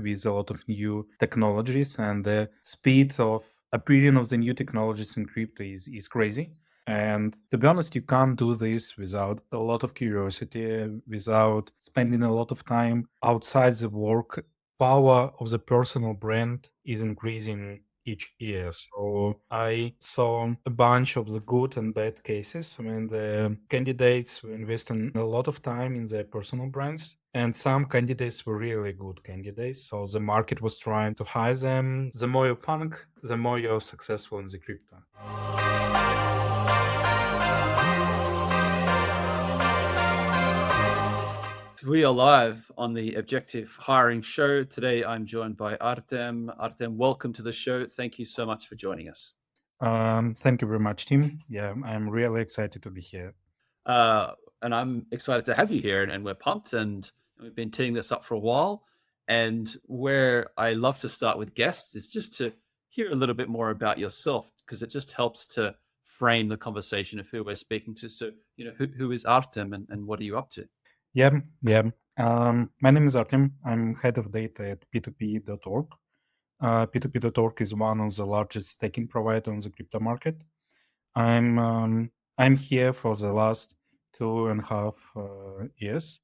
with a lot of new technologies, and the speed of appearing of the new technologies in crypto is crazy. And to be honest, you can't do this without a lot of curiosity, without spending a lot of time outside the work. Power of the personal brand is increasing each year. So I saw a bunch of the good and bad cases when the candidates were investing a lot of time in their personal brands. And some candidates were really good candidates. So the market was trying to hire them. The more you punk, the more you're successful in the crypto. We are live on the Objective Hiring Show. Today, I'm joined by Artem. Artem, welcome to the show. Thank you so much for joining us. Thank you very much, Tim. Yeah, I'm really excited to be here. And I'm excited to have you here, and we're pumped, and we've been teeing this up for a while. And where I love to start with guests is just to hear a little bit more about yourself, because it just helps to frame the conversation of who we're speaking to. So, who is Artem, and what are you up to? Yeah. My name is Artem. I'm head of data at P2P.org. P2P.org is one of the largest staking providers on the crypto market. I'm here for the last 2.5 years.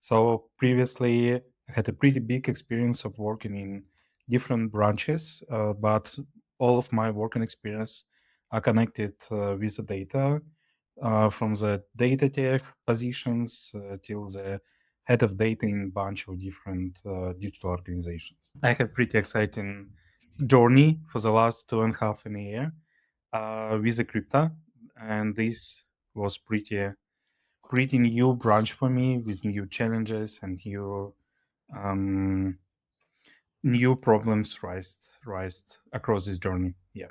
So previously, I had a pretty big experience of working in different branches, but all of my working experience are connected with the data, from the data tech positions till the head of data in a bunch of different digital organizations. I have pretty exciting journey for the last 2.5 years with the crypto, and this was pretty new branch for me with new challenges and new problems raised across this journey. Yeah.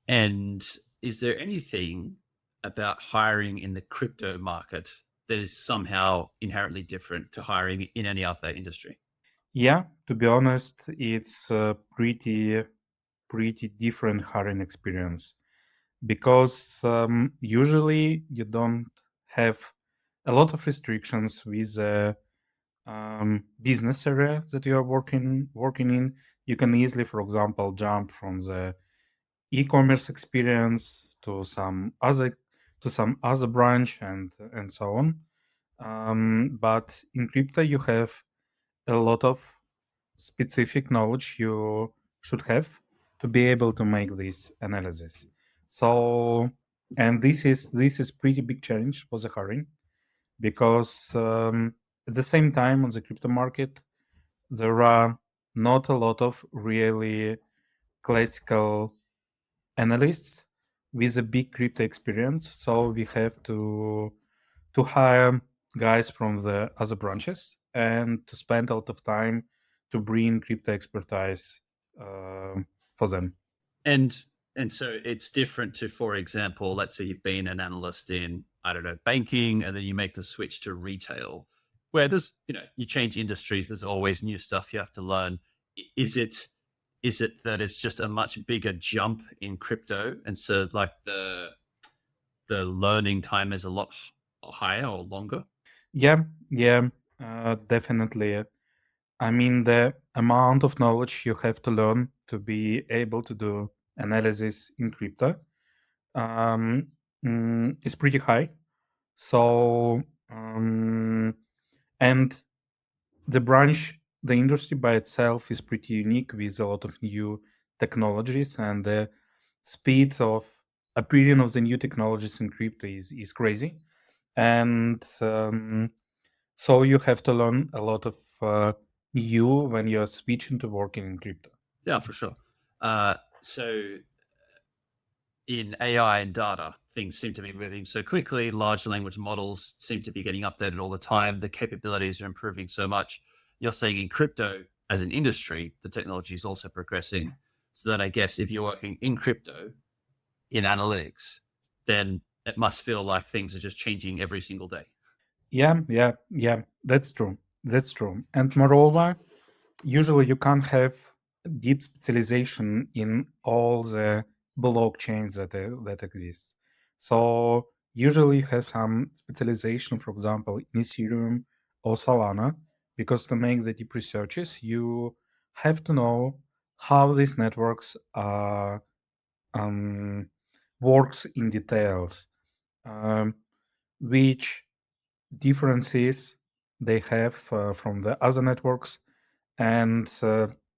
And is there anything about hiring in the crypto market that is somehow inherently different to hiring in any other industry? Yeah, to be honest, it's a pretty different hiring experience because usually you don't have a lot of restrictions with the business area that you are working in. You can easily, for example, jump from the e-commerce experience to some other branch and so on. But in crypto, you have a lot of specific knowledge you should have to be able to make this analysis. So, and this is pretty big challenge for the hiring because at the same time on the crypto market there are not a lot of really classical analysts with a big crypto experience. So we have to hire guys from the other branches and to spend a lot of time to bring crypto expertise for them. And and so it's different to, for example, let's say you've been an analyst in, I don't know, banking, and then you make the switch to retail, where there's, you change industries, there's always new stuff you have to learn. Is it that it's just a much bigger jump in crypto, and so like the learning time is a lot higher or longer? Yeah, definitely. I mean, the amount of knowledge you have to learn to be able to do analysis in crypto um, is pretty high. So, and the industry by itself is pretty unique with a lot of new technologies, and the speed of appearing of the new technologies in crypto is crazy. And so you have to learn a lot of new when you're switching to working in crypto. Yeah, for sure. So in AI and data, things seem to be moving so quickly. Large language models seem to be getting updated all the time. The capabilities are improving so much. You're saying in crypto as an industry, the technology is also progressing. So then I guess if you're working in crypto in analytics, then it must feel like things are just changing every single day. Yeah, that's true. That's true. And moreover, usually you can't have deep specialization in all the blockchains that exist. So usually you have some specialization, for example, in Ethereum or Solana, because to make the deep researches, you have to know how these networks um, works in details, um, which differences they have from the other networks, and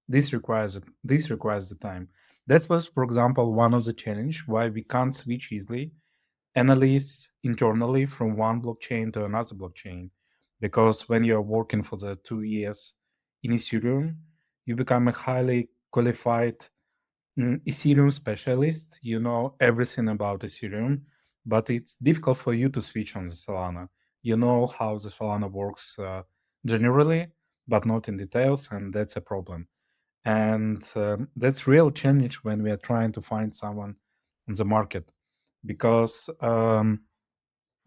this requires the time. That was, for example, one of the challenge why we can't switch easily analysts internally from one blockchain to another blockchain, because when you're working for the 2 years in Ethereum, you become a highly qualified Ethereum specialist. You know everything about Ethereum, but it's difficult for you to switch on the Solana. You know how the Solana works generally, but not in details, and that's a problem. And that's real challenge when we are trying to find someone on the market, because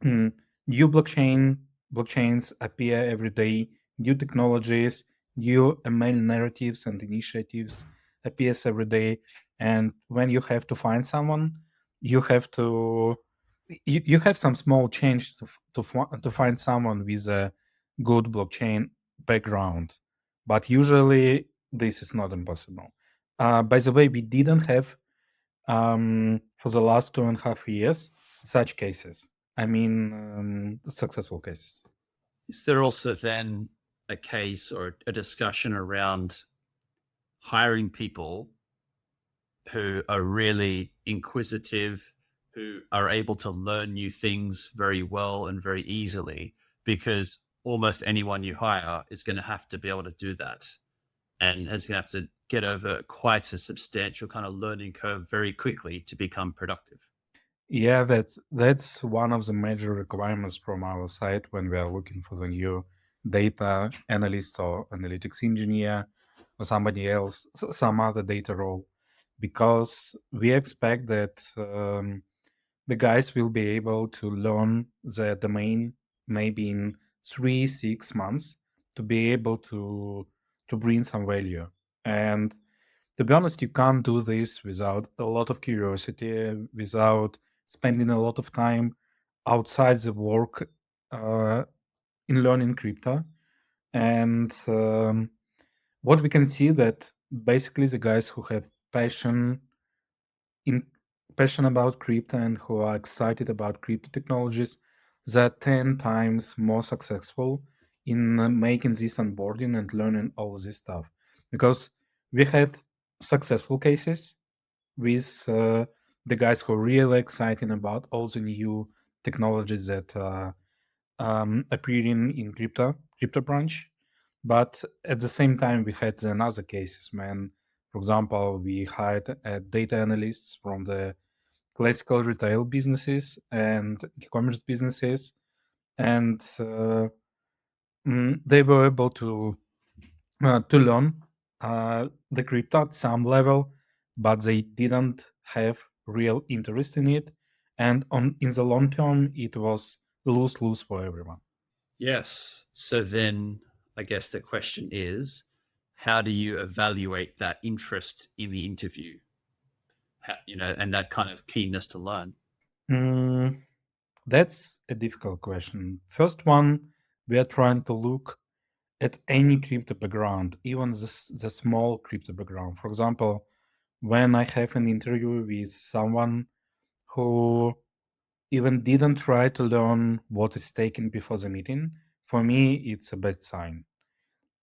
Mm, new blockchains appear every day. New technologies, new ML narratives and initiatives appears every day. And when you have to find someone, you have to you have some small change to find someone with a good blockchain background. But usually this is not impossible. By the way, we didn't have for the last 2.5 years such cases. I mean, successful cases. Is there also then a case or a discussion around hiring people who are really inquisitive, who are able to learn new things very well and very easily? Because almost anyone you hire is going to have to be able to do that and is going to have to get over quite a substantial kind of learning curve very quickly to become productive. Yeah, that's one of the major requirements from our side when we are looking for the new data analyst or analytics engineer or somebody else, some other data role, because we expect that the guys will be able to learn the domain maybe in 3 6 months to be able to bring some value. And to be honest, you can't do this without a lot of curiosity, without spending a lot of time outside the work uh, in learning crypto. And what we can see that basically the guys who have in passion about crypto and who are excited about crypto technologies, they're 10 times more successful in making this onboarding and learning all this stuff, because we had successful cases with the guys who are really excited about all the new technologies that are appearing in crypto branch. But at the same time, we had another cases, man. For example, we hired data analysts from the classical retail businesses and e-commerce businesses, and they were able to learn the crypto at some level, but they didn't have real interest in it. And on in the long term, it was lose lose for everyone. Yes. So then I guess the question is, how do you evaluate that interest in the interview? And that kind of keenness to learn. Mm, that's a difficult question. First one, we are trying to look at any crypto background, even the small crypto background. For example, when I have an interview with someone who even didn't try to learn what is taken before the meeting, for me, it's a bad sign.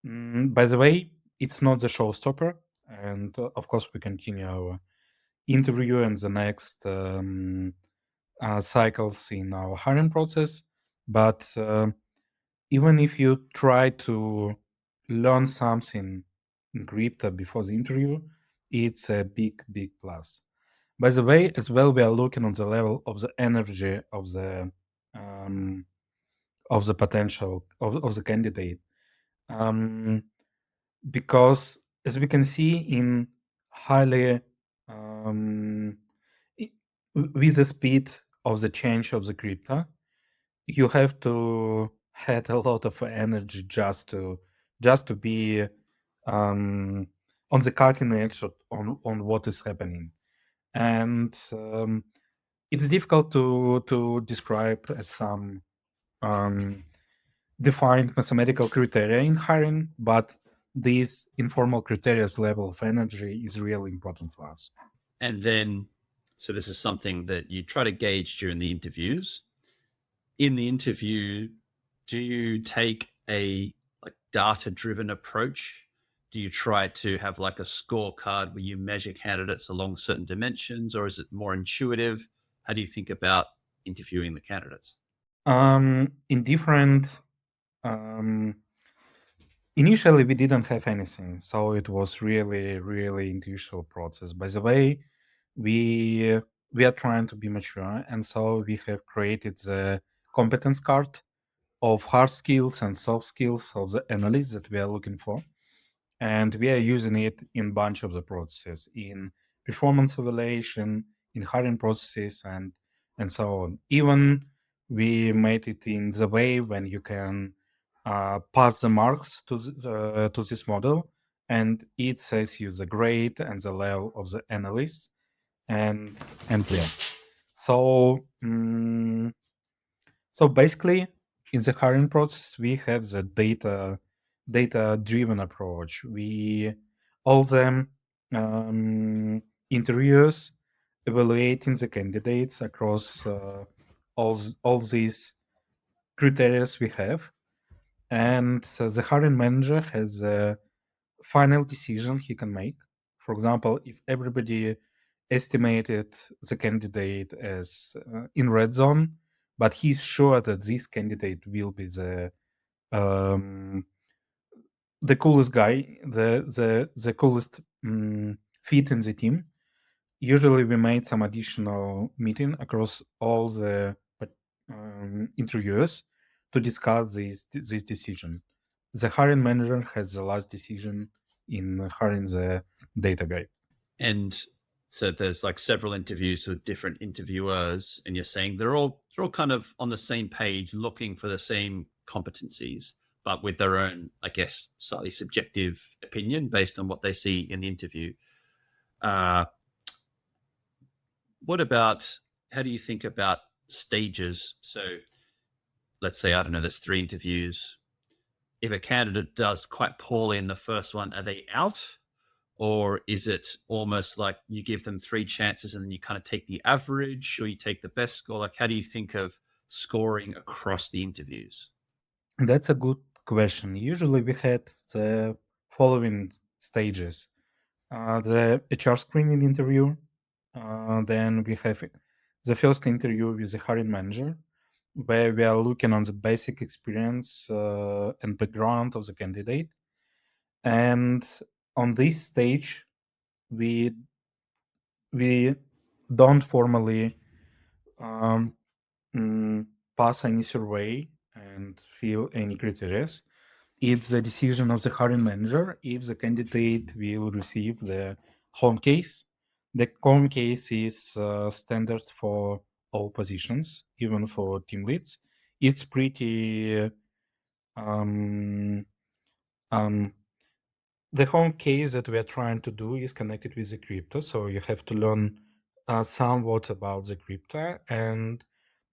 By the way, it's not the showstopper. And of course, we continue our interview and the next cycles in our hiring process. But even if you try to learn something in crypto before the interview, it's a big, big plus. By the way, as well, we are looking on the level of the energy um, of the potential of the candidate, um, because as we can see in highly um, i- with the speed of the change of the crypto, you have to had a lot of energy just to be um, on the cutting edge on what is happening, and it's difficult to describe as some um, defined mathematical criteria in hiring, but this informal criteria level of energy is really important for us. And then, so this is something that you try to gauge during the interviews. In the interview, do you take a like data-driven approach? Do you try to have like a scorecard where you measure candidates along certain dimensions, or is it more intuitive? How do you think about interviewing the candidates? In different initially we didn't have anything, so it was really intuitional process. By the way, we are trying to be mature, and so we have created the competence card of hard skills and soft skills of the analysts that we are looking for, and we are using it in bunch of the processes, in performance evaluation, in hiring processes, and so on. Even we made it in the way when you can pass the marks to this model, and it says you the grade and the level of the analysts, and yeah. So so basically, in the hiring process, we have the data driven approach. We all the interviewers evaluating the candidates across all these criteria we have, and the hiring manager has a final decision he can make. For example, if everybody estimated the candidate as in red zone, but he's sure that this candidate will be um, the coolest guy, the coolest fit in the team. Usually, we made some additional meeting across all the interviewers to discuss this decision. The hiring manager has the last decision in hiring the data guy. And so there's like several interviews with different interviewers, and you're saying they're all kind of on the same page, looking for the same competencies, but with their own, I guess, slightly subjective opinion based on what they see in the interview. Uh, what about how do you think about stages? So let's say, I don't know, there's 3 interviews. If a candidate does quite poorly in the first one, are they out? Or is it almost like you give them 3 chances and then you kind of take the average, or you take the best score? Like, how do you think of scoring across the interviews? That's a good question. Usually, we had the following stages: the HR screening interview, then we have the first interview with the hiring manager, where we are looking on the basic experience and background of the candidate. And on this stage, we we don't formally um, mm, pass any survey and fill any criteria. It's the decision of the hiring manager if the candidate will receive the home case. The home case is standard for all positions, even for team leads. It's pretty um, um, the home case that we are trying to do is connected with the crypto, so you have to learn somewhat about the crypto, and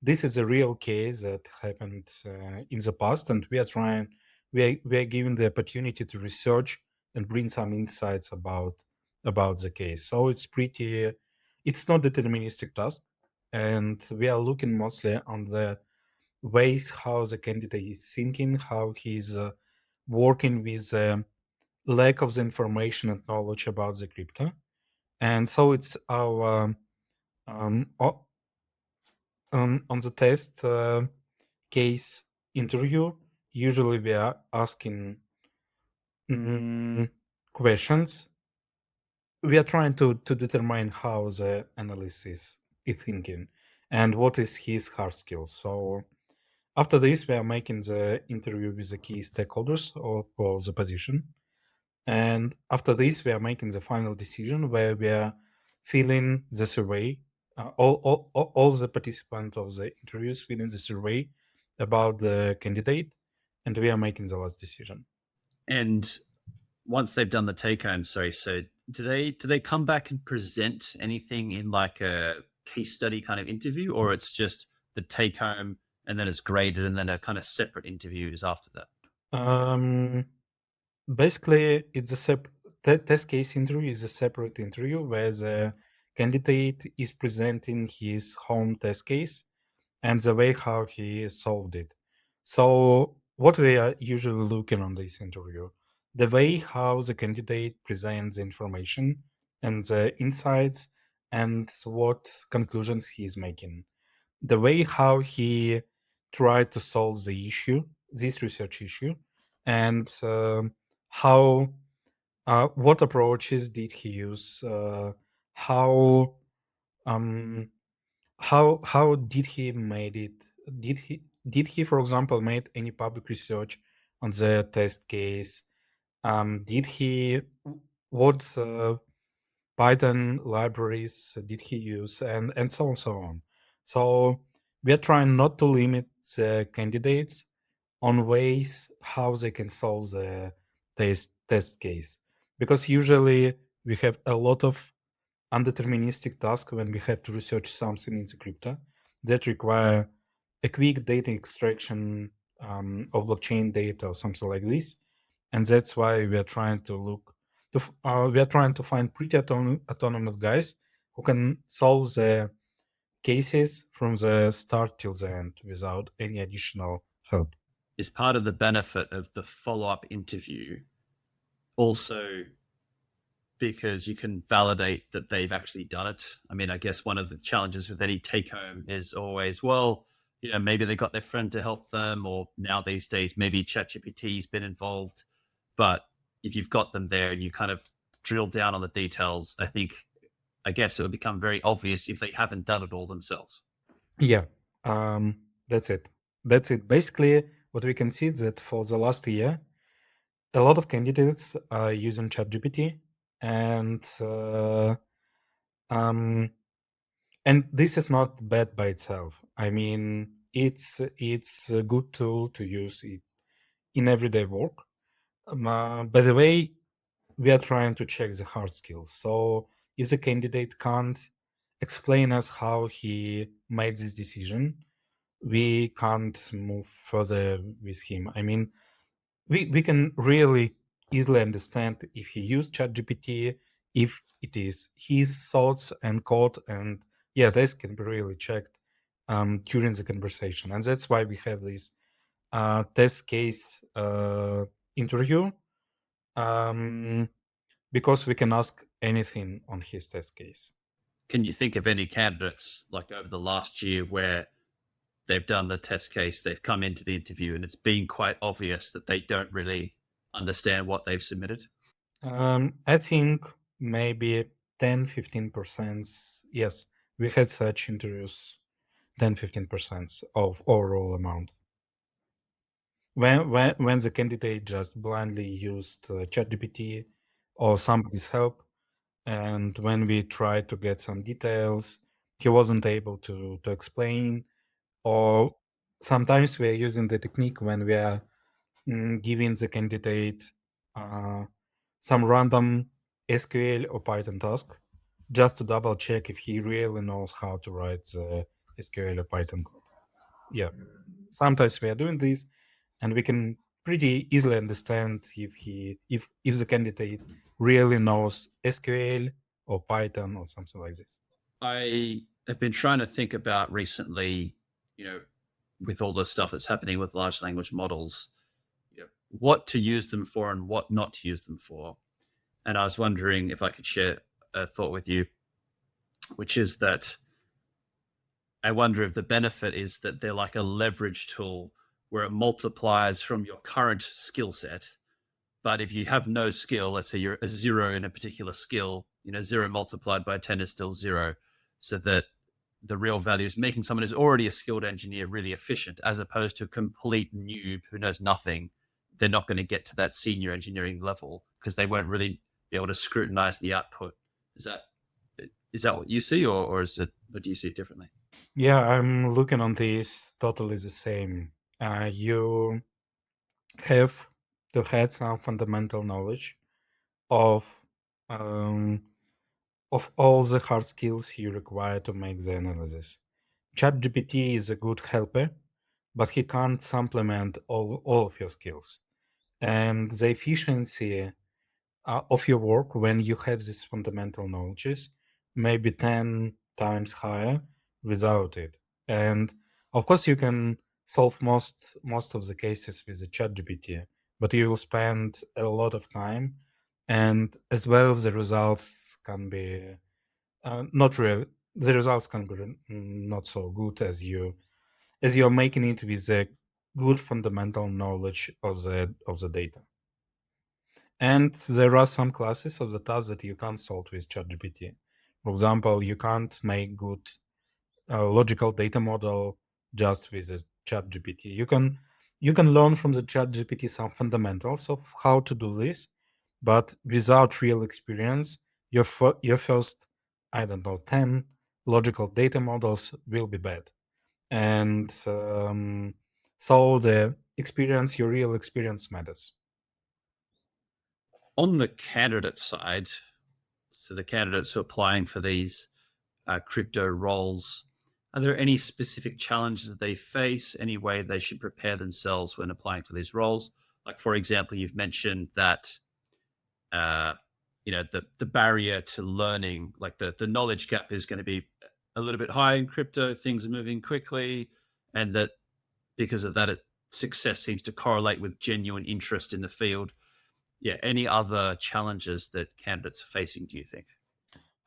this is a real case that happened in the past, and we are given the opportunity to research and bring some insights about the case. So it's not deterministic task, and we are looking mostly on the ways how the candidate is thinking, how he's working with lack of the information and knowledge about the crypto. And so it's our on the test case interview. Usually we are asking questions. We are trying to determine how the analyst is thinking and what is his hard skills. So after this, we are making the interview with the key stakeholders of the position. And after this, we are making the final decision where we are filling the survey. All the participants of the interviews filling the survey about the candidate, and we are making the last decision. And once they've done the take home, sorry, so do they come back and present anything in like a case study kind of interview, or it's just the take home and then it's graded and then a kind of separate interview is after that? Um, Basically, it's a test case interview is a separate interview where the candidate is presenting his home test case and the way how he solved it. So, what we are usually looking on this interview, the way how the candidate presents the information and the insights and what conclusions he is making, the way how he tried to solve the issue, this research issue, and how what approaches did he use, how um, how did he made it? Did he, for example, made any public research on the test case? Did he what Python libraries did he use, and so on, so on. So we are trying not to limit the candidates on ways how they can solve the test case, because usually we have a lot of undeterministic tasks when we have to research something in the crypto that require a quick data extraction of blockchain data or something like this, and that's why we are trying to look we are trying to find pretty autonomous guys who can solve the cases from the start till the end without any additional help. Is part of the benefit of the follow up interview also because you can validate that they've actually done it? I mean, I guess one of the challenges with any take home is always, well, maybe they got their friend to help them, or now these days, maybe ChatGPT's been involved. But if you've got them there and you kind of drill down on the details, I guess it would become very obvious if they haven't done it all themselves. Yeah, that's it. That's it. Basically, what we can see is that for the last year, a lot of candidates are using ChatGPT, and um, and this is not bad by itself. I mean, it's a good tool to use it in everyday work. By the way, we are trying to check the hard skills. So if the candidate can't explain us how he made this decision, we can't move further with him. I mean, we can really easily understand if he used ChatGPT, if it is his thoughts and code, and yeah, this can be really checked during the conversation, and that's why we have this test case interview, um, because we can ask anything on his test case. Can you think of any candidates like over the last year where they've done the test case, they've come into the interview, and it's been quite obvious that they don't really understand what they've submitted? I think maybe 10-15%. Yes, we had such interviews, 10-15% of overall amount. When the candidate just blindly used ChatGPT or somebody's help, and when we tried to get some details, he wasn't able to explain. Or sometimes we are using the technique when we are giving the candidate uh, some random SQL or Python task just to double check if he really knows how to write the SQL or Python code. Yeah, sometimes we are doing this, and we can pretty easily understand if the candidate really knows SQL or Python or something like this. I have been trying to think about recently, with all the stuff that's happening with large language models, what to use them for and what not to use them for. And I was wondering if I could share a thought with you, which is that I wonder if the benefit is that they're like a leverage tool where it multiplies from your current skill set. But if you have no skill, let's say you're a zero in a particular skill, zero multiplied by 10 is still zero. So that the real value is making someone who's already a skilled engineer really efficient, as opposed to a complete noob who knows nothing. They're not going to get to that senior engineering level because they won't really be able to scrutinize the output. Is that is that what you see, or do you see it differently? Yeah, I'm looking on this totally the same. You have to have some fundamental knowledge of um, of all the hard skills you require to make the analysis. ChatGPT is a good helper, but he can't supplement all of your skills. and the efficiency of your work when you have these fundamental knowledges may be 10 times higher without it. And of course, you can solve most of the cases with the ChatGPT, but you will spend a lot of time, and as well the results can be not real. The results can be not so good as you're making it with a good fundamental knowledge of the data. And there are some classes of the tasks that you can't solve with ChatGPT. For example, you can't make good logical data model just with a ChatGPT. You can learn from the ChatGPT some fundamentals of how to do this, but without real experience, your first, I don't know, 10 logical data models will be bad. And so the experience, your real experience matters. On the candidate side, so the candidates who are applying for these crypto roles, are there any specific challenges that they face? Any way they should prepare themselves when applying for these roles? Like, for example, you've mentioned that uh, the barrier to learning, like the knowledge gap, is going to be a little bit high in crypto. Things are moving quickly, and that because of that, success seems to correlate with genuine interest in the field. Yeah. Any other challenges that candidates are facing, do you think?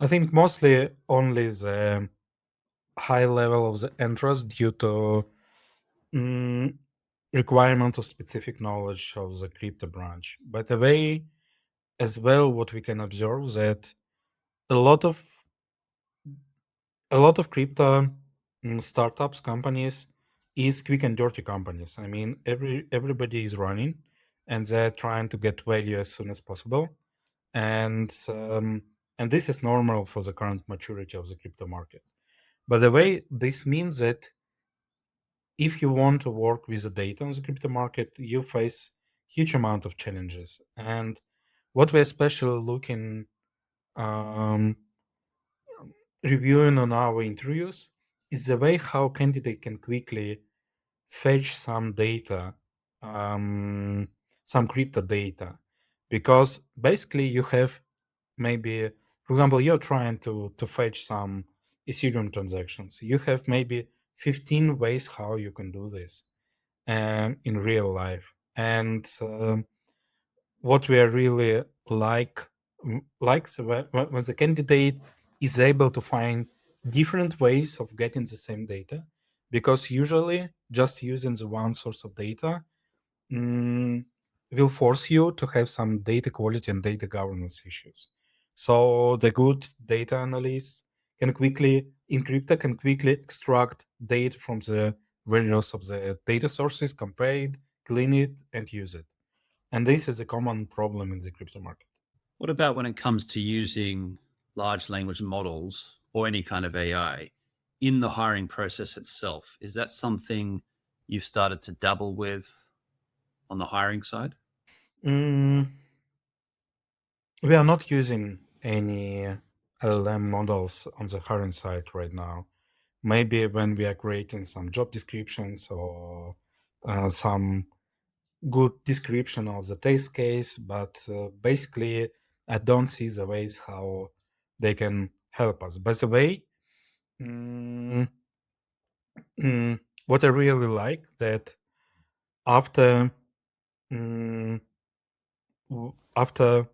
I think mostly only the high level of the interest due to mm, requirement of specific knowledge of the crypto branch. By the way, as well, what we can observe that a lot of crypto startups companies is quick and dirty companies. I mean, everybody is running, and they're trying to get value as soon as possible, and this is normal for the current maturity of the crypto market. By the way, this means that if you want to work with the data on the crypto market, you face huge amount of challenges. And what we're especially looking um, reviewing on our interviews is the way how candidate can quickly fetch some data, um, some crypto data, because basically you have maybe, for example, you're trying to fetch some Ethereum transactions. You have maybe 15 ways how you can do this in real life. And what we are really likes when the candidate is able to find different ways of getting the same data, because usually just using the one source of data mm, will force you to have some data quality and data governance issues. So the good data analysts can quickly, in crypto, can quickly extract data from the various of the data sources, compare it, clean it, and use it. And this is a common problem in the crypto market. What about when it comes to using large language models or any kind of AI in the hiring process itself? Is that something you've started to dabble with on the hiring side? Mm, we are not using any LLM models on the hiring side right now. Maybe when we are creating some job descriptions or some good description of the test case, but basically, I don't see the ways how they can help us. By the way, mm, what I really like that after mm, after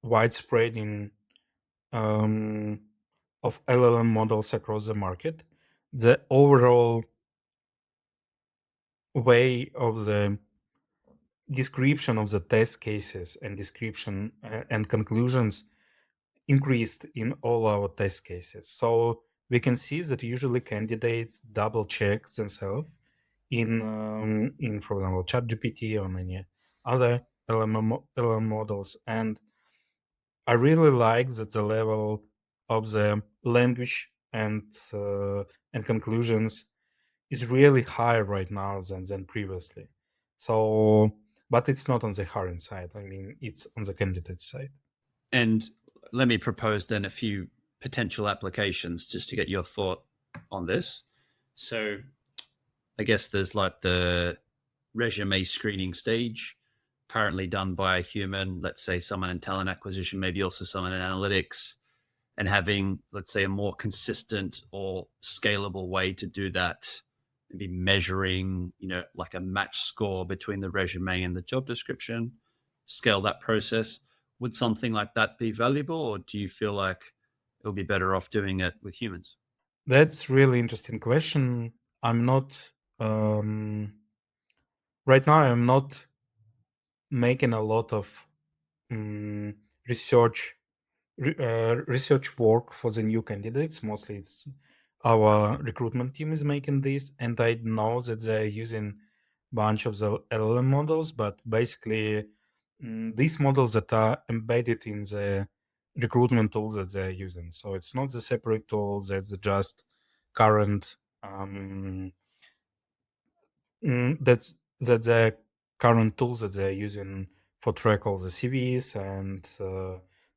widespreading um, of LLM models across the market, the overall way of the description of the test cases and description and conclusions increased in all our test cases. So we can see that usually candidates double check themselves in for example ChatGPT or any other LLM models, and I really like that the level of the language and conclusions is really high right now than previously. So, but it's not on the hiring side. I mean, it's on the candidate side. And let me propose then a few potential applications just to get your thought on this. So I guess there's like the resume screening stage. currently done by a human, let's say someone in talent acquisition, maybe also someone in analytics, and having, let's say, a more consistent or scalable way to do that, maybe measuring, like a match score between the resume and the job description, scale that process. Would something like that be valuable, or do you feel like it would be better off doing it with humans? That's really interesting question. I'm not right now. I'm not making a lot of um, research research work for the new candidates. Mostly, it's our recruitment team is making this, and I know that they're using bunch of the LLM models, but basically these models that are embedded in the recruitment tools that they're using. So it's not the separate tools, that's just current that's the current tools that they're using for track all the CVs and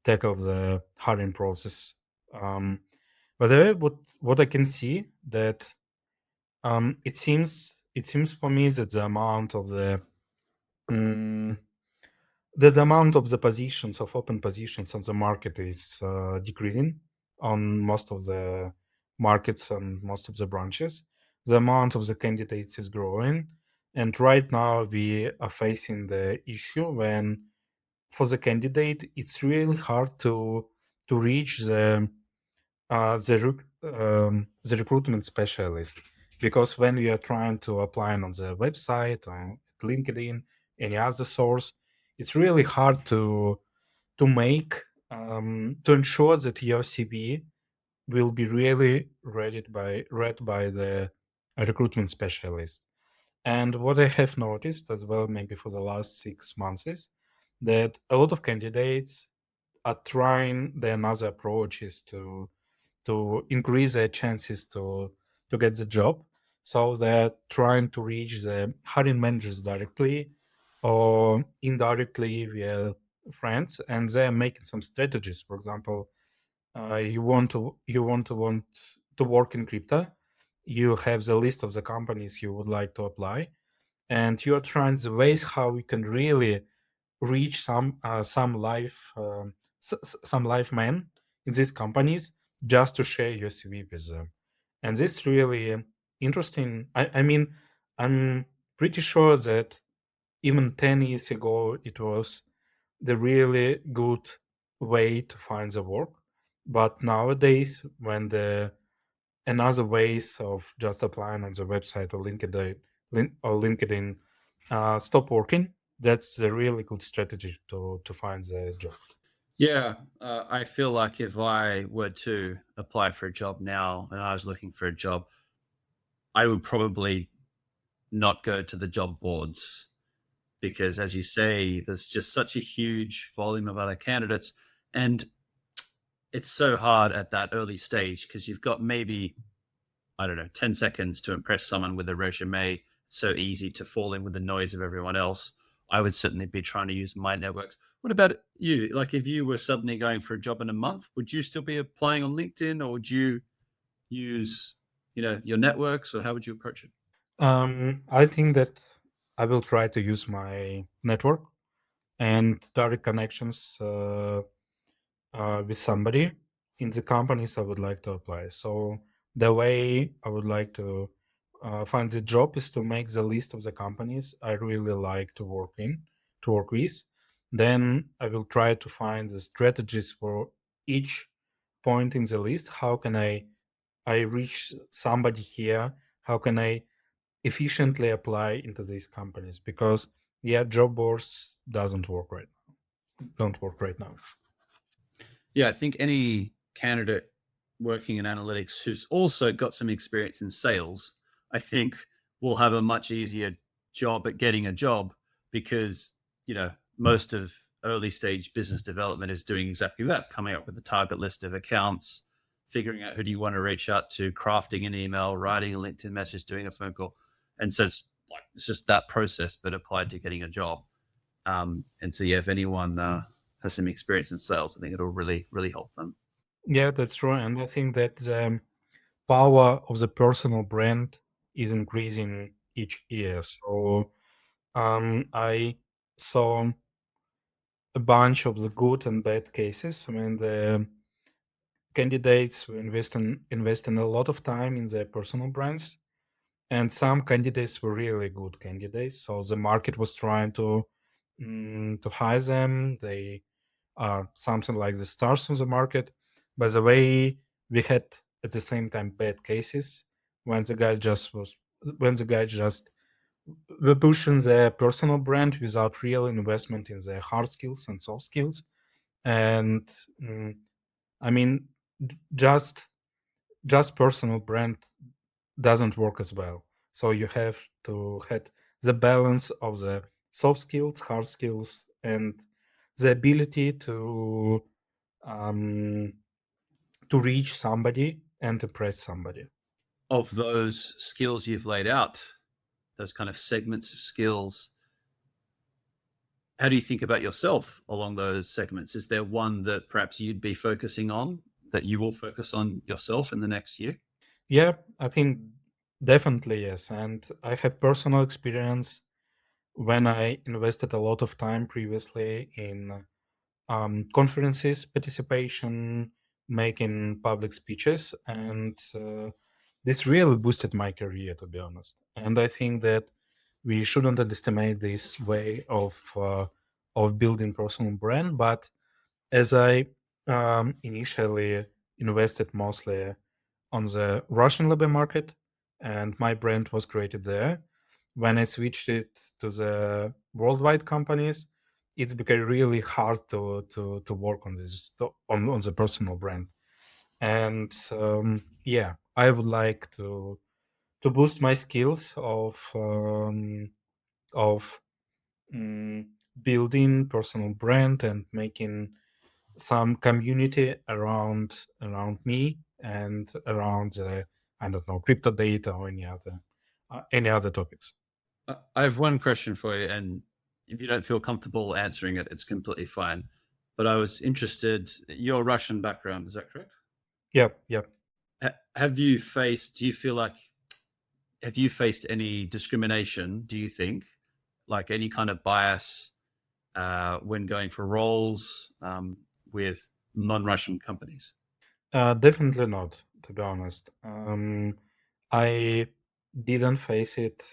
tackle the hiring process. But what I can see that it seems for me that mm, the amount of the positions of open positions on the market is decreasing on most of the markets and most of the branches. The amount of the candidates is growing, and right now we are facing the issue when for the candidate it's really hard to reach the recruitment specialist, because when we are trying to apply on the website or LinkedIn, any other source, it's really hard to make to ensure that your CV will be really read by the recruitment specialist. And what I have noticed as well, maybe for the last 6 months, is that a lot of candidates are trying their another approaches to increase their chances to get the job. So they're trying to reach the hiring managers directly or indirectly via friends, and they're making some strategies. For example, you want to work in crypto. You have the list of the companies you would like to apply, and you're trying the ways how we can really reach some live men in these companies just to share your CV with them. And this really interesting. I mean, I'm pretty sure that even 10 years ago it was the really good way to find the work. But nowadays, when the another ways of just applying on the website or LinkedIn stop working, that's a really good strategy to find the job. Yeah, I feel like if I were to apply for a job now and I was looking for a job, I would probably not go to the job boards because, as you say, there's just such a huge volume of other candidates. And it's so hard at that early stage because you've got maybe, I don't know, 10 seconds to impress someone with a resume. It's so easy to fall in with the noise of everyone else. I would certainly be trying to use my networks. What about you? Like, if you were suddenly going for a job in a month, would you still be applying on LinkedIn, or would you use, your networks, or how would you approach it? I think that I will try to use my network and direct connections with somebody in the companies I would like to apply. So the way I would like to find the job is to make the list of the companies I really like to work with. Then I will try to find the strategies for each point in the list. How can I reach somebody here? How can I efficiently apply into these companies? Because yeah, job boards doesn't work right don't work right now. Yeah, I think any candidate working in analytics who's also got some experience in sales, I think will have a much easier job at getting a job because, most of early stage business development is doing exactly that, coming up with a target list of accounts, figuring out who do you want to reach out to, crafting an email, writing a LinkedIn message, doing a phone call. And so it's just that process, but applied to getting a job. And so, yeah, if anyone has some experience in sales, I think it'll really, really help them. Yeah, that's true. And I think that the power of the personal brand is increasing each year. So I So a bunch of the good and bad cases. I mean, the candidates who invest in a lot of time in their personal brands, and some candidates were really good candidates. So the market was trying to hire them. They are something like the stars on the market. By the way, we had at the same time bad cases when the guy just was when the guy just were pushing their personal brand without real investment in their hard skills and soft skills. And mm, I mean, just personal brand doesn't work as well. So you have to have the balance of the soft skills, hard skills, and the ability um, to reach somebody and impress somebody. Of those skills you've laid out, those kind of segments of skills, how do you think about yourself along those segments? Is there one that perhaps you'd be focusing on, that you will focus on yourself in the next year? Yeah, I think definitely yes. And I have personal experience when I invested a lot of time previously in conferences, participation, making public speeches, and this really boosted my career, to be honest. And I think that we shouldn't underestimate this way of building personal brand. But as I initially invested mostly on the Russian labor market, and my brand was created there. When I switched it to the worldwide companies, it became really hard to work on this on the personal brand. And yeah, I would like to boost my skills of mm, building personal brand and making some community around me and around I don't know, crypto data or any other topics. I have one question for you, and if you don't feel comfortable answering it, it's completely fine. But I was interested, your Russian background, is that correct? Yep, yep. Have you faced, do you feel like, have you faced any discrimination, do you think, like any kind of bias when going for roles with non Russian companies? Definitely not, to be honest. I didn't face it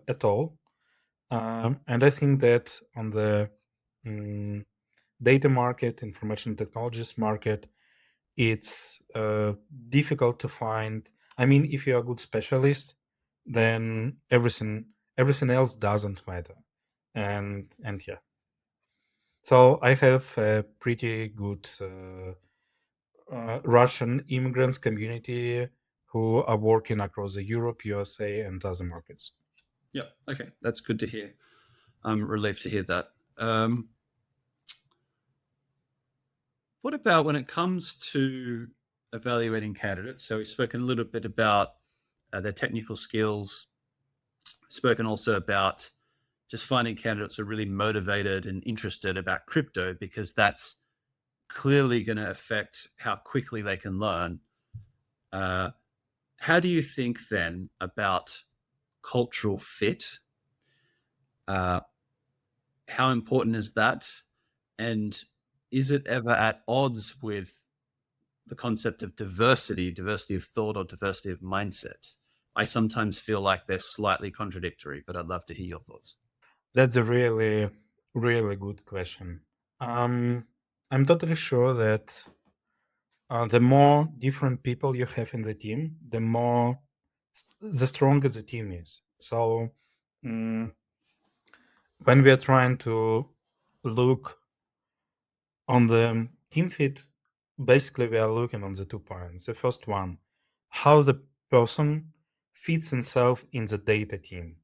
at all. And I think that on the mm, data market, information technologies market, it's difficult to find. I mean, if you're a good specialist, then everything else doesn't matter. And yeah, so I have a pretty good Russian immigrants community who are working across the Europe, USA, and other markets. Yep. Okay. That's good to hear. I'm relieved to hear that. Um, what about when it comes to evaluating candidates? So we've spoken a little bit about their technical skills, spoken also about just finding candidates who are really motivated and interested about crypto because that's clearly going to affect how quickly they can learn. Uh, how do you think then about cultural fit? Uh, how important is that? And is it ever at odds with the concept of diversity, diversity of thought or diversity of mindset? I sometimes feel like they're slightly contradictory, but I'd love to hear your thoughts. That's a really, really good question. Um, I'm totally sure that the more different people you have in the team, the stronger the team is. So mm, when we are trying to look on the team fit, basically we are looking on the 2 points. The first one, how the person fits himself in the data team,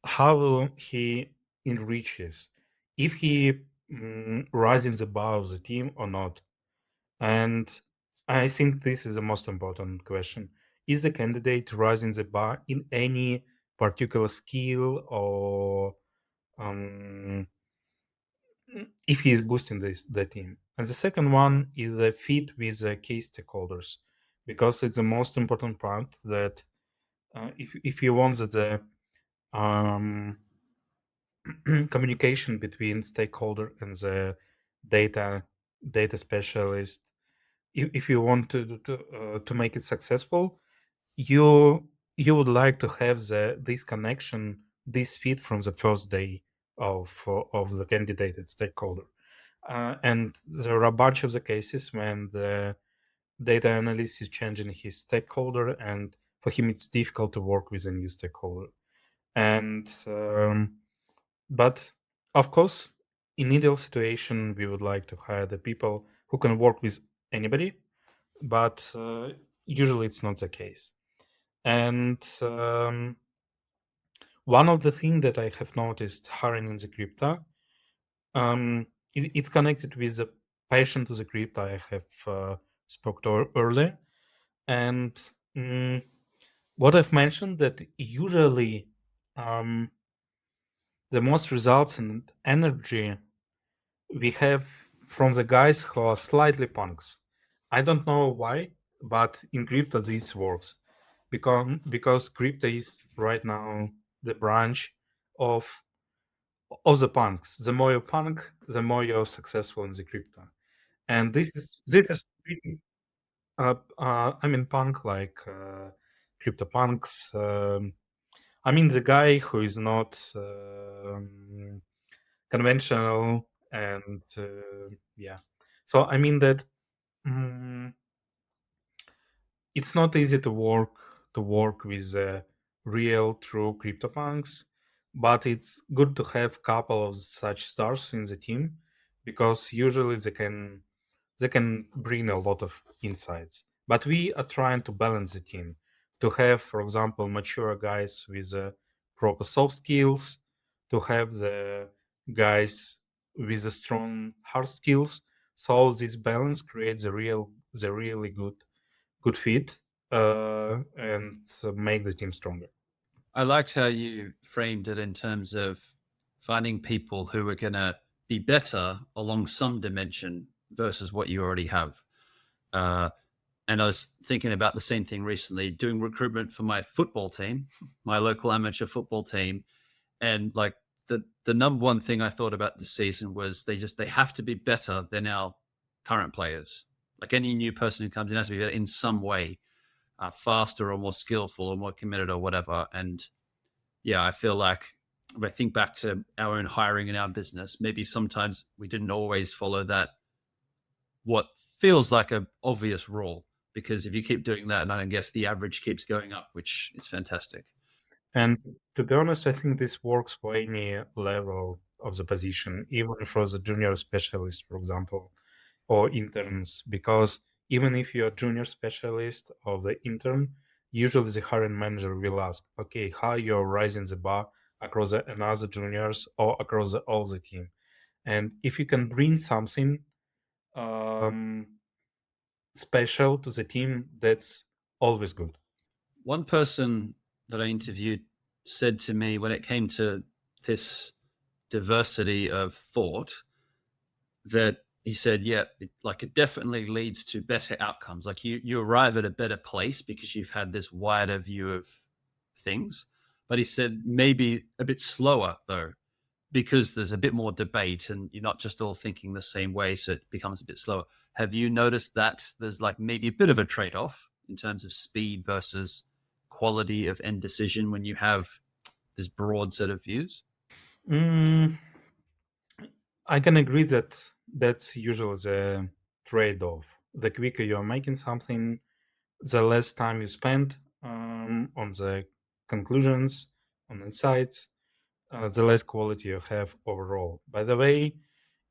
how he enriches, if he rises above the team or not. And I think this is the most important question. Is the candidate rising the bar in any particular skill, or um, if he is boosting the team? And the second one is the fit with the key stakeholders, because it's the most important part that if you want that the um, communication between stakeholder and the data data specialist. If you want to make it successful, you would like to have this connection, this fit from the first day of the candidate stakeholder. And there are a bunch of the cases when the data analyst is changing his stakeholder, and for him it's difficult to work with a new stakeholder. And but of course, in ideal situation, we would like to hire the people who can work with anybody, but usually it's not the case. And one of the things that I have noticed hiring in the crypto, it's connected with the passion to the crypto I have spoke to earlier. And mm, what I've mentioned that usually um, the most results and energy we have from the guys who are slightly punks. I don't know why, but in crypto this works because crypto is right now the branch of the punks. The more you punk, the more you're successful in the crypto. And this is pretty, I mean punk like crypto punks. I mean the guy who is not conventional and yeah. So I mean that mm, it's not easy to work with real true CryptoPunks, but it's good to have couple of such stars in the team because usually they can bring a lot of insights. But we are trying to balance the team to have, for example, mature guys with proper soft skills, to have the guys with a strong hard skills. So this balance creates the really good fit and make the team stronger. I liked how you framed it in terms of finding people who are going to be better along some dimension versus what you already have. Uh, and I was thinking about the same thing recently, doing recruitment for my football team, my local amateur football team, and like the number one thing I thought about this season was they have to be better than our current players. Like any new person who comes in has to be better in some way, faster or more skillful or more committed or whatever. And yeah, I feel like if I think back to our own hiring in our business, maybe sometimes we didn't always follow that what feels like a obvious rule. Because if you keep doing that, and I guess the average keeps going up, which is fantastic. And to be honest, I think this works for any level of the position, even for the junior specialist, for example, or interns, because even if you're a junior specialist or the intern, usually the hiring manager will ask, okay, how you're rising the bar across another juniors or across all the team. And if you can bring something um, special to the team, that's always good. One person that I interviewed said to me when it came to this diversity of thought that he said, yeah, it definitely leads to better outcomes. Like you arrive at a better place because you've had this wider view of things. But he said maybe a bit slower though, because there's a bit more debate and you're not just all thinking the same way, so it becomes a bit slower. Have you noticed that there's like maybe a bit of a trade-off in terms of speed versus quality of end decision when you have this broad set of views? Mm, I can agree that that's usually the trade-off. The quicker you're making something, the less time you spend on the conclusions, on insights, the less quality you have overall. By the way,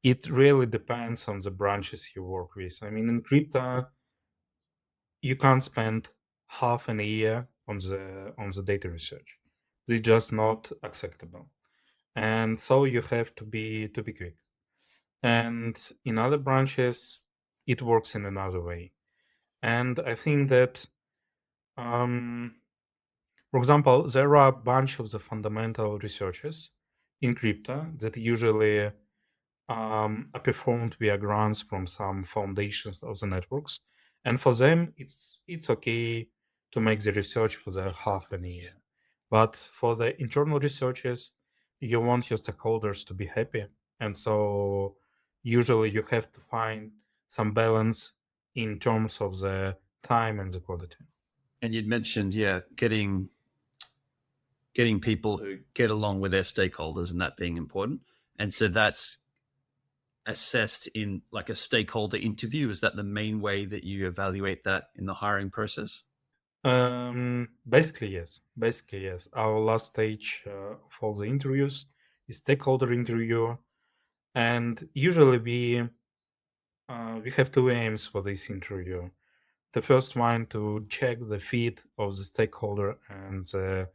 it really depends on the branches you work with. I mean, in crypto, you can't spend half an year on the data research. It's just not acceptable, and so you have to be quick. And in other branches, it works in another way. And I think that, um, for example, there are a bunch of the fundamental researches in crypto that usually are performed via grants from some foundations of the networks, and for them, it's okay to make the research for the half an year. But for the internal researchers, you want your stakeholders to be happy, and so usually you have to find some balance in terms of the time and the quality. And you'd mentioned, yeah, getting people who get along with their stakeholders and that being important. And so that's assessed in like a stakeholder interview. Is that the main way that you evaluate that in the hiring process? Basically yes. Basically yes. Our last stage for the interviews is stakeholder interview, and usually we have two aims for this interview. The first one to check the fit of the stakeholder and the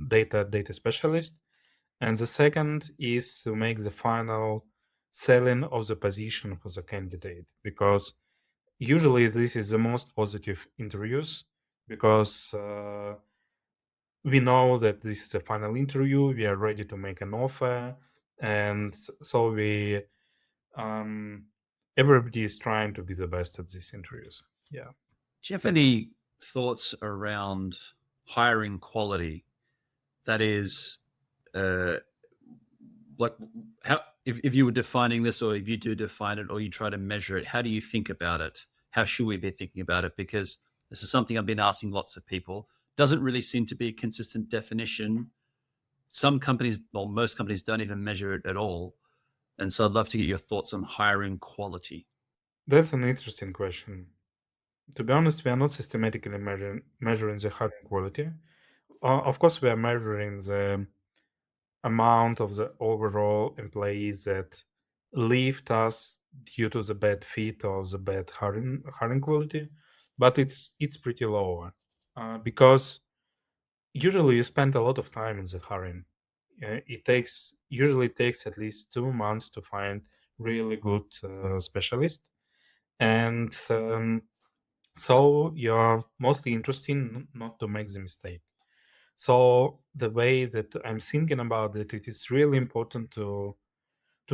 data specialist, and the second is to make the final selling of the position for the candidate, because usually this is the most positive interviews, because we know that this is a final interview, we are ready to make an offer, and so we um, everybody is trying to be the best at these interviews. Yeah. Do you have any thoughts around hiring quality? That is, uh, like how if you were defining this, or if you do define it, or you try to measure it, how do you think about it? How should we be thinking about it? Because this is something I've been asking lots of people. Doesn't really seem to be a consistent definition. Some companies, well, most companies don't even measure it at all. And so I'd love to get your thoughts on hiring quality. That's an interesting question. To be honest, we are not systematically measuring the hiring quality. Of course, we are measuring the amount of the overall employees that leave us due to the bad fit or the bad hiring quality, but it's pretty low because usually you spend a lot of time in the hiring. It usually takes at least 2 months to find really good specialist, and so you're mostly interested not to make the mistake. So the way that I'm thinking about it, it is really important to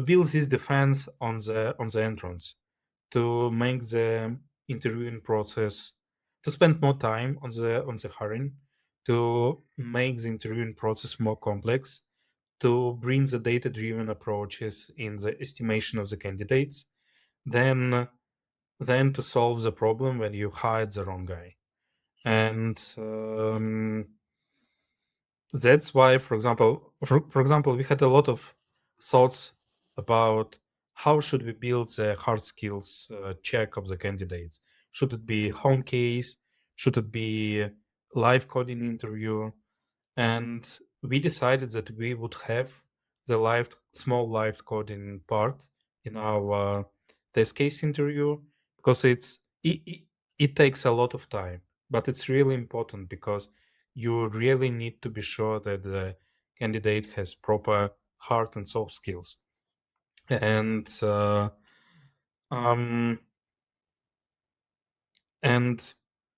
build this defense on the entrance, to make the interviewing process, to spend more time on the hiring, to make the interviewing process more complex, to bring the data driven approaches in the estimation of the candidates, then to solve the problem when you hired the wrong guy. And that's why, for example, we had a lot of thoughts about how should we build the hard skills check of the candidates. Should it be home case? Should it be live coding interview? And we decided that we would have the small live coding part in our test case interview, because it takes a lot of time, but it's really important because you really need to be sure that the candidate has proper hard and soft skills. And um, and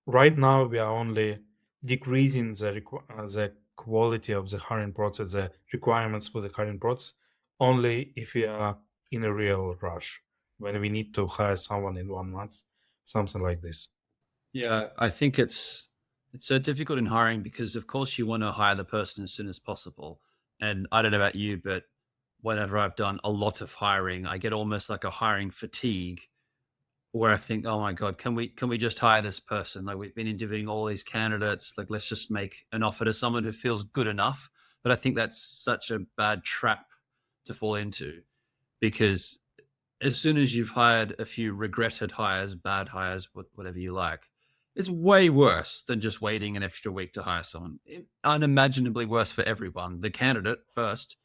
right now we are only decreasing the quality of the hiring process, the requirements for the hiring process, only if we are in a real rush, when we need to hire someone in 1 month, something like this. Yeah, I think it's so difficult in hiring because of course you want to hire the person as soon as possible. And I don't know about you, but whenever I've done a lot of hiring, I get almost like a hiring fatigue where I think, oh my God, can we just hire this person? Like we've been interviewing all these candidates, like let's just make an offer to someone who feels good enough. But I think that's such a bad trap to fall into because as soon as you've hired a few regretted hires, bad hires, whatever you like, it's way worse than just waiting an extra week to hire someone. Unimaginably worse for everyone. The candidate first,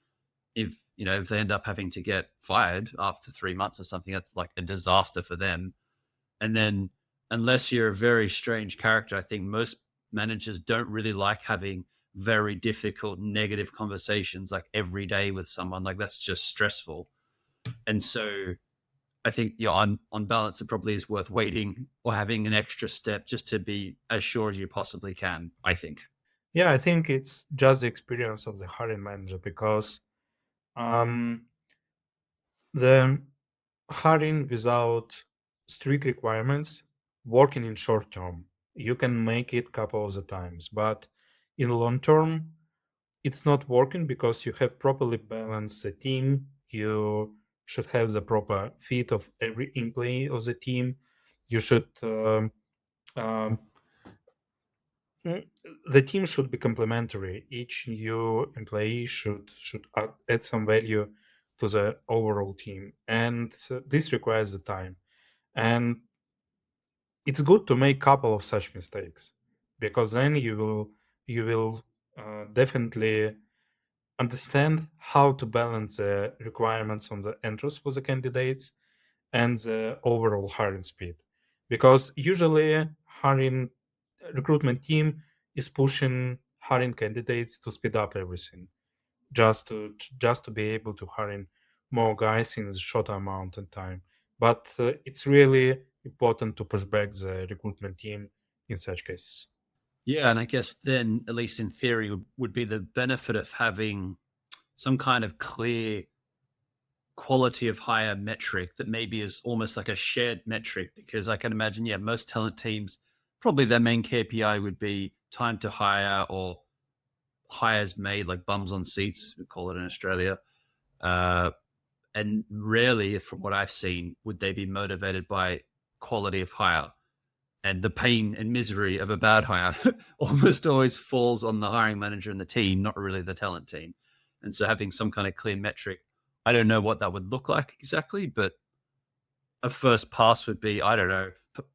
if they end up having to get fired after 3 months or something, that's like a disaster for them. And then, unless you're a very strange character, I think most managers don't really like having very difficult negative conversations like every day with someone. Like that's just stressful. And so I think, on balance, it probably is worth waiting or having an extra step just to be as sure as you possibly can, I think. Yeah, I think it's just the experience of the hiring manager, because um, the hiring without strict requirements, working in short term, you can make it couple of the times, but in long term, it's not working because you have properly balanced the team. You should have the proper fit of every employee of the team. You should um, mm, the team should be complementary. Each new employee should add some value to the overall team, and this requires the time. And it's good to make couple of such mistakes because then you will definitely understand how to balance the requirements on the interest for the candidates and the overall hiring speed. Because usually hiring recruitment team is pushing hiring candidates to speed up everything, just to be able to hire more guys in a shorter amount of time. But it's really important to push back the recruitment team in such cases. Yeah, and I guess then, at least in theory, would be the benefit of having some kind of clear quality of hire metric that maybe is almost like a shared metric. Because I can imagine, yeah, most talent teams, probably their main KPI would be time to hire or hires made, like bums on seats, we call it in Australia. Uh, and rarely, from what I've seen, would they be motivated by quality of hire. And the pain and misery of a bad hire almost always falls on the hiring manager and the team, not really the talent team. And so having some kind of clear metric, I don't know what that would look like exactly, but a first pass would be, I don't know,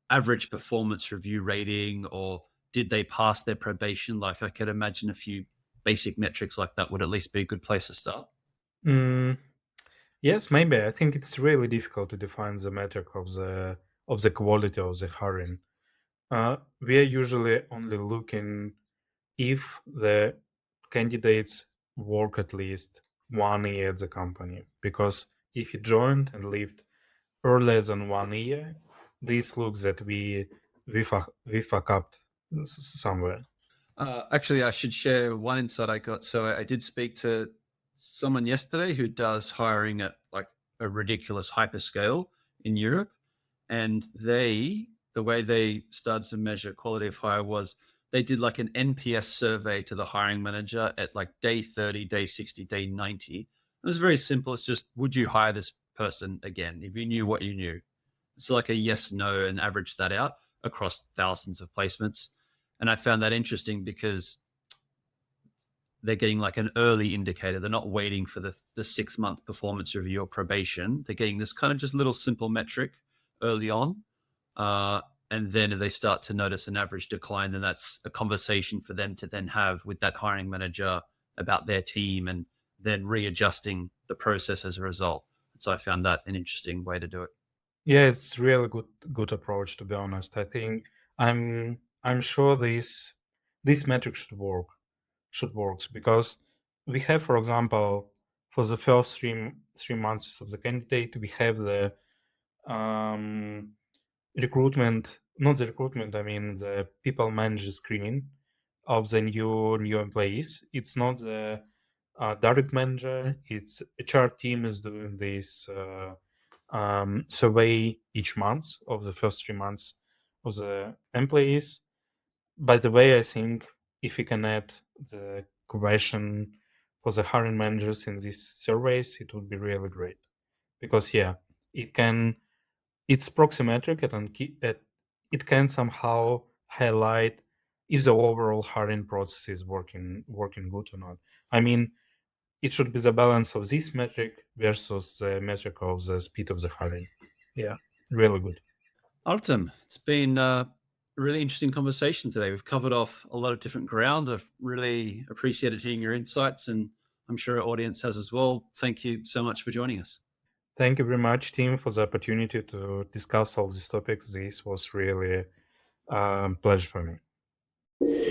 average performance review rating, or did they pass their probation? Like, I could imagine a few basic metrics like that would at least be a good place to start. Mm, yes, maybe. I think it's really difficult to define the metric of the quality of the hiring. We are usually only looking if the candidates work at least 1 year at the company. Because if you joined and lived earlier than 1 year, this looks that we fuck up somewhere. Actually, I should share one insight I got. So I did speak to someone yesterday who does hiring at like a ridiculous hyperscale in Europe, and the way they started to measure quality of hire was they did like an NPS survey to the hiring manager at like day 30, day 60, day 90. It was very simple. It's just, would you hire this person again if you knew what you knew? It's like a yes, no, and average that out across thousands of placements. And I found that interesting because they're getting like an early indicator. They're not waiting for the 6 month performance review or probation. They're getting this kind of just little simple metric early on. Uh, and then if they start to notice an average decline, then that's a conversation for them to then have with that hiring manager about their team, and then readjusting the process as a result. So I found that an interesting way to do it. Yeah, it's really good approach, to be honest. I think I'm sure this metric should works because we have, for example, for the first three months of the candidate, we have the um, recruitment, not the recruitment, I mean the people manager screening of the new employees. It's not the direct manager. It's HR team is doing this survey each month of the first 3 months of the employees. By the way, I think if we can add the question for the hiring managers in these surveys, it would be really great. Because yeah, it can it's proxymetric and it can somehow highlight if the overall hiring process is working good or not. I mean, it should be the balance of this metric versus the metric of the speed of the hiring. Yeah, really good. Artem, it's been a really interesting conversation today. We've covered off a lot of different ground. I've really appreciated hearing your insights, and I'm sure our audience has as well. Thank you so much for joining us. Thank you very much, Tim, for the opportunity to discuss all these topics. This was really a pleasure for me.